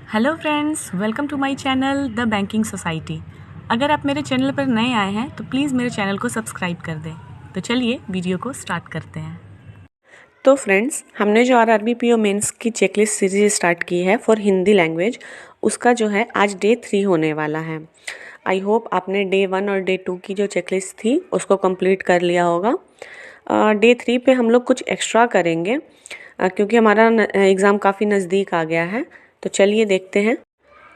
Hello friends, welcome to my channel the banking society. अगर आप मेरे चैनल पर नए आए हैं तो प्लीज़ मेरे चैनल को सब्सक्राइब कर दें। तो चलिए वीडियो को स्टार्ट करते हैं। तो फ्रेंड्स, हमने जो आरआरबी पीओ मेंस की चेकलिस्ट सीरीज स्टार्ट की है फॉर हिंदी लैंग्वेज, उसका जो है आज डे 3 होने वाला है। आई होप आपने डे 1 और डे 2 की जो चेकलिस्ट थी उसको कंप्लीट कर लिया होगा। डे 3 पे हम लोग कुछ एक्स्ट्रा करेंगे क्योंकि हमारा एग्ज़ाम काफ़ी नज़दीक आ गया है। तो चलिए देखते हैं।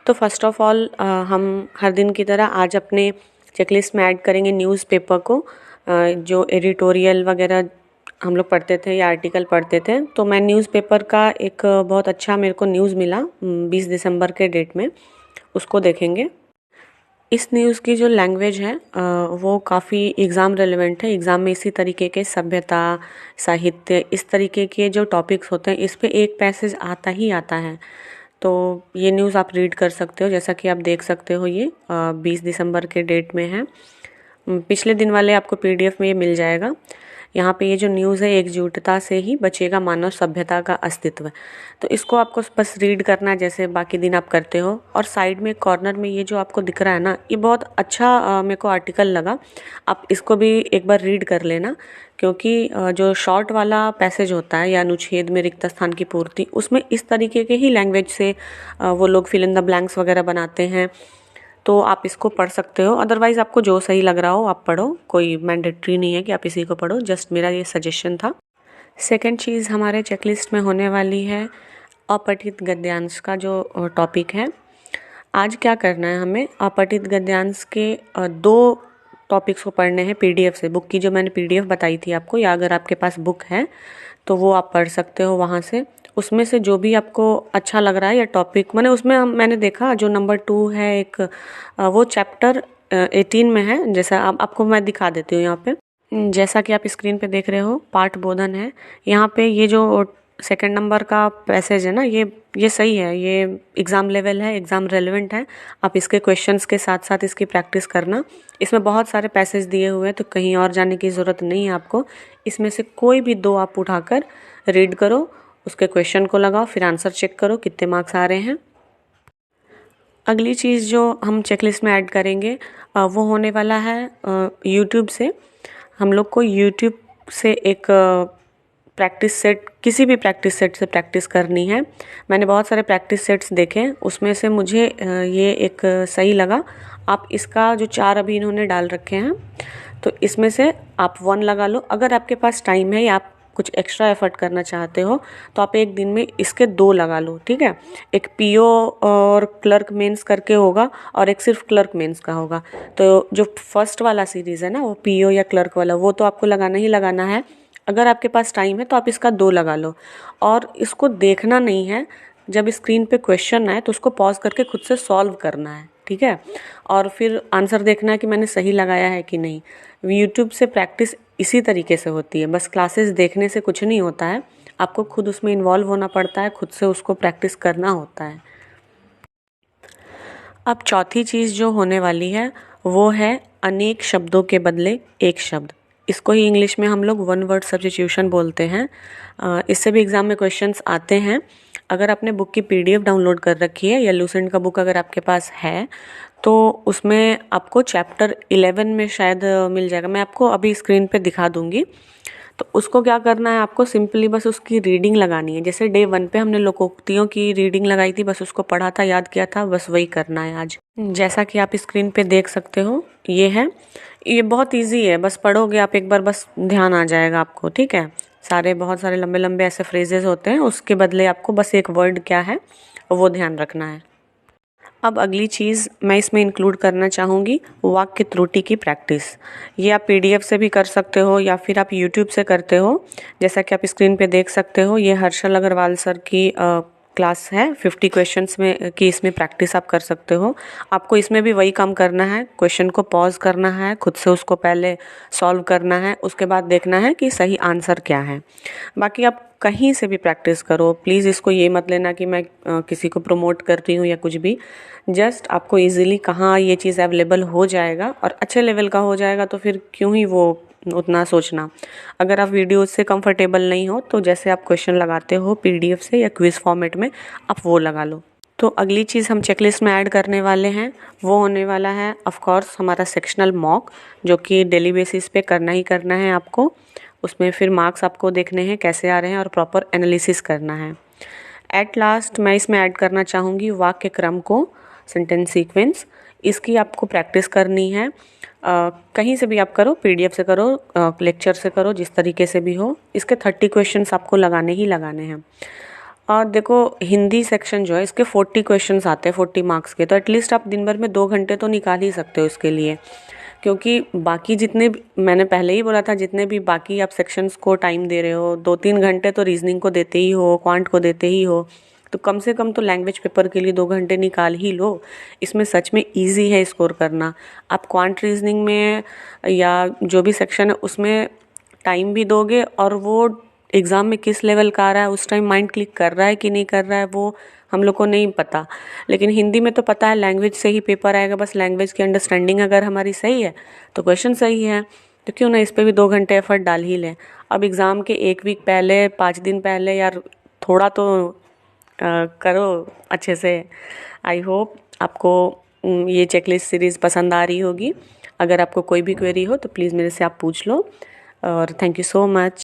तो फर्स्ट ऑफ ऑल हम हर दिन की तरह आज अपने चेकलिस्ट में ऐड करेंगे न्यूज़पेपर को। जो एडिटोरियल वगैरह हम लोग पढ़ते थे या आर्टिकल पढ़ते थे, तो मैं न्यूज़पेपर का एक बहुत अच्छा मेरे को न्यूज़ मिला 20 दिसंबर के डेट में, उसको देखेंगे। इस न्यूज़ की जो लैंग्वेज है वो काफ़ी एग्ज़ाम रेलेवेंट है। एग्ज़ाम में इसी तरीके के सभ्यता, साहित्य, इस तरीके के जो टॉपिक्स होते हैं इस पे एक पैसेज आता ही आता है। तो ये न्यूज़ आप रीड कर सकते हो, जैसा कि आप देख सकते हो ये 20 दिसंबर के डेट में है। पिछले दिन वाले आपको पीडीएफ में ये मिल जाएगा। यहाँ पे ये जो न्यूज़ है, एकजुटता से ही बचेगा मानव सभ्यता का अस्तित्व। तो इसको आपको बस रीड करना है जैसे बाकी दिन आप करते हो। और साइड में कॉर्नर में ये जो आपको दिख रहा है ना, ये बहुत अच्छा मेरे को आर्टिकल लगा। आप इसको भी एक बार रीड कर लेना, क्योंकि जो शॉर्ट वाला पैसेज होता है या अनुच्छेद में रिक्त स्थान की पूर्ति, उसमें इस तरीके के ही लैंग्वेज से वो लोग फिल इन द ब्लैंक्स वगैरह बनाते हैं। तो आप इसको पढ़ सकते हो। अदरवाइज आपको जो सही लग रहा हो आप पढ़ो, कोई मैंडेटरी नहीं है कि आप इसी को पढ़ो, जस्ट मेरा ये सजेशन था। सेकंड चीज़ हमारे चेकलिस्ट में होने वाली है अपठित गद्यांश का जो टॉपिक है। आज क्या करना है हमें, अपठित गद्यांश के दो टॉपिक्स को पढ़ने हैं पीडीएफ से। बुक की जो मैंने पीडीएफ बताई थी आपको, या अगर आपके पास बुक है तो वो आप पढ़ सकते हो वहाँ से। उसमें से जो भी आपको अच्छा लग रहा है या टॉपिक, उसमें मैंने देखा जो नंबर 2 है एक, वो चैप्टर 18 में है। जैसा आपको मैं दिखा देती हूँ यहाँ पे। जैसा कि आप स्क्रीन पे देख रहे हो, पाठ बोधन है। यहाँ पे ये जो सेकंड नंबर का पैसेज है ना, ये सही है, ये एग्ज़ाम लेवल है, एग्ज़ाम रेलेवेंट है। आप इसके क्वेश्चंस के साथ साथ इसकी प्रैक्टिस करना। इसमें बहुत सारे पैसेज दिए हुए हैं तो कहीं और जाने की ज़रूरत नहीं है आपको। इसमें से कोई भी दो आप उठाकर रीड करो, उसके क्वेश्चन को लगाओ, फिर आंसर चेक करो कितने मार्क्स आ रहे हैं। अगली चीज़ जो हम चेकलिस्ट में ऐड करेंगे वो होने वाला है यूट्यूब से। हम लोग को यूट्यूब से एक प्रैक्टिस सेट, किसी भी प्रैक्टिस सेट से प्रैक्टिस करनी है। मैंने बहुत सारे प्रैक्टिस सेट्स देखे, उसमें से मुझे ये एक सही लगा। आप इसका जो 4 अभी इन्होंने डाल रखे हैं, तो इसमें से आप 1 लगा लो। अगर आपके पास टाइम है या आप कुछ एक्स्ट्रा एफर्ट करना चाहते हो तो आप एक दिन में इसके 2 लगा लो, ठीक है। एक पीओ और क्लर्क मेंस करके होगा और एक सिर्फ क्लर्क मेंस का होगा। तो जो फर्स्ट वाला सीरीज़ है ना, वो पीओ या क्लर्क वाला, वो तो आपको लगाना ही लगाना है। अगर आपके पास टाइम है तो आप इसका 2 लगा लो। और इसको देखना नहीं है, जब स्क्रीन पे क्वेश्चन आए तो उसको पॉज करके खुद से सॉल्व करना है, ठीक है। और फिर आंसर देखना है कि मैंने सही लगाया है कि नहीं। यूट्यूब से प्रैक्टिस इसी तरीके से होती है, बस क्लासेस देखने से कुछ नहीं होता है। आपको खुद उसमें इन्वॉल्व होना पड़ता है, खुद से उसको प्रैक्टिस करना होता है। अब चौथी चीज़ जो होने वाली है वो है अनेक शब्दों के बदले एक शब्द। इसको ही इंग्लिश में हम लोग 1 वर्ड सब्स्टिट्यूशन बोलते हैं। इससे भी एग्ज़ाम में क्वेश्चंस आते हैं। अगर आपने बुक की पीडीएफ डाउनलोड कर रखी है या लूसेंट का बुक अगर आपके पास है तो उसमें आपको चैप्टर 11 में शायद मिल जाएगा। मैं आपको अभी स्क्रीन पे दिखा दूंगी। तो उसको क्या करना है, आपको सिंपली बस उसकी रीडिंग लगानी है। जैसे डे 1 पे हमने लोकोक्तियों की रीडिंग लगाई थी, बस उसको पढ़ा था, याद किया था, बस वही करना है आज। जैसा कि आप स्क्रीन पे देख सकते हो ये है। ये बहुत इजी है, बस पढ़ोगे आप एक बार, बस ध्यान आ जाएगा आपको, ठीक है। बहुत सारे लंबे लंबे ऐसे फ्रेजेस होते हैं, उसके बदले आपको बस एक वर्ड क्या है वो ध्यान रखना है। अब अगली चीज़ मैं इसमें इंक्लूड करना चाहूँगी वाक्य त्रुटि की प्रैक्टिस। ये आप पीडीएफ से भी कर सकते हो या फिर आप यूट्यूब से करते हो। जैसा कि आप स्क्रीन पे देख सकते हो, ये हर्षल अग्रवाल सर की क्लास है 50 क्वेश्चंस में की, इसमें प्रैक्टिस आप कर सकते हो। आपको इसमें भी वही काम करना है, क्वेश्चन को पॉज करना है, खुद से उसको पहले सॉल्व करना है, उसके बाद देखना है कि सही आंसर क्या है। बाकी आप कहीं से भी प्रैक्टिस करो, प्लीज़ इसको ये मत लेना कि मैं किसी को प्रमोट कर रही हूँ या कुछ भी। जस्ट आपको इजीली कहाँ ये चीज़ अवेलेबल हो जाएगा और अच्छे लेवल का हो जाएगा तो फिर क्यों ही वो उतना सोचना। अगर आप वीडियो से कंफर्टेबल नहीं हो तो जैसे आप क्वेश्चन लगाते हो पीडीएफ से या क्विज फॉर्मेट में, आप वो लगा लो। तो अगली चीज़ हम चेकलिस्ट में ऐड करने वाले हैं वो होने वाला है ऑफ कोर्स हमारा सेक्शनल मॉक, जो कि डेली बेसिस पे करना ही करना है आपको। उसमें फिर मार्क्स आपको देखने हैं कैसे आ रहे हैं और प्रॉपर एनालिसिस करना है। एट लास्ट मैं इसमें ऐड करना चाहूँगी वाक्य क्रम को, सेंटेंस सीक्वेंस। इसकी आपको प्रैक्टिस करनी है। कहीं से भी आप करो, पीडीएफ से करो, लेक्चर से करो, जिस तरीके से भी हो। इसके 30 क्वेश्चंस आपको लगाने ही लगाने हैं। और देखो हिंदी सेक्शन जो है इसके 40 क्वेश्चंस आते हैं 40 मार्क्स के, तो एटलीस्ट आप दिन भर में 2 घंटे तो निकाल ही सकते हो इसके लिए। क्योंकि बाकी जितने मैंने पहले ही बोला था, जितने भी बाकी आप सेक्शंस को टाइम दे रहे हो, 2-3 घंटे तो रीजनिंग को देते ही हो, क्वांट को देते ही हो, तो कम से कम तो लैंग्वेज पेपर के लिए 2 घंटे निकाल ही लो। इसमें सच में ईजी है स्कोर करना। आप क्वांट रीजनिंग में या जो भी सेक्शन है उसमें टाइम भी दोगे और वो एग्ज़ाम में किस लेवल का आ रहा है, उस टाइम माइंड क्लिक कर रहा है कि नहीं कर रहा है, वो हम लोग को नहीं पता। लेकिन हिंदी में तो पता है लैंग्वेज से ही पेपर आएगा, बस लैंग्वेज की अंडरस्टैंडिंग अगर हमारी सही है तो क्वेश्चन सही है। तो क्यों ना इस पे भी 2 घंटे एफर्ट डाल ही लें। अब एग्ज़ाम के 1 वीक पहले, 5 दिन पहले यार थोड़ा तो करो अच्छे से। आई होप आपको ये चेकलिस्ट सीरीज़ पसंद आ रही होगी। अगर आपको कोई भी क्वेरी हो तो प्लीज़ मेरे से आप पूछ लो। और थैंक यू सो मच।